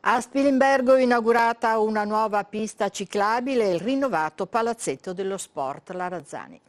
A Spilimbergo inaugurata una nuova pista ciclabile e il rinnovato Palazzetto dello Sport. La Razzani.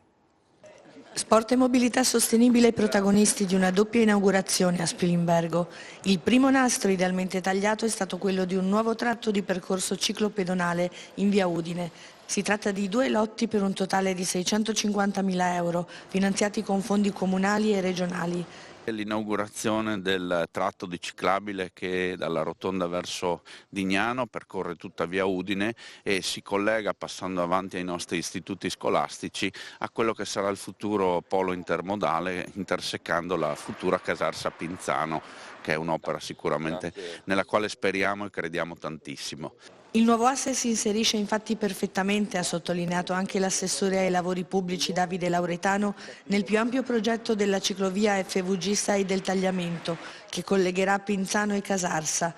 Sport e mobilità sostenibile protagonisti di una doppia inaugurazione a Spilimbergo. Il primo nastro idealmente tagliato è stato quello di un nuovo tratto di percorso ciclopedonale in via Udine. Si tratta di 2 lotti per un totale di 650.000 euro, finanziati con fondi comunali e regionali. L'inaugurazione del tratto di ciclabile che dalla rotonda verso Dignano percorre tutta via Udine e si collega, passando avanti ai nostri istituti scolastici, a quello che sarà il futuro polo intermodale, intersecando la futura Casarsa Pinzano, che è un'opera sicuramente nella quale speriamo e crediamo tantissimo. Il nuovo asse si inserisce infatti perfettamente, ha sottolineato anche l'assessore ai lavori pubblici Davide Lauretano, nel più ampio progetto della ciclovia FVG 6 del Tagliamento, che collegherà Pinzano e Casarsa.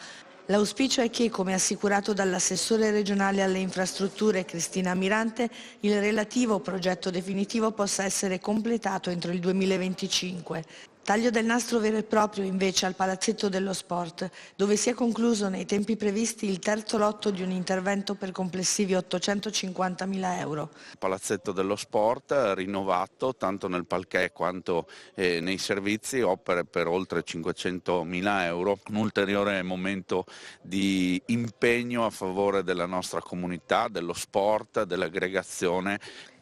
L'auspicio è che, come assicurato dall'assessore regionale alle infrastrutture Cristina Mirante, il relativo progetto definitivo possa essere completato entro il 2025. Taglio del nastro vero e proprio invece al Palazzetto dello Sport, dove si è concluso nei tempi previsti il terzo lotto di un intervento per complessivi 850.000 euro. Il Palazzetto dello Sport rinnovato tanto nel parquet quanto nei servizi, opere per oltre 500.000 euro, un ulteriore momento di impegno a favore della nostra comunità, dello sport, dell'aggregazione.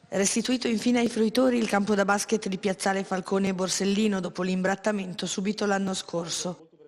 Restituito infine ai fruitori il campo da basket di Piazzale Falcone e Borsellino dopo l'imbrattamento subito l'anno scorso.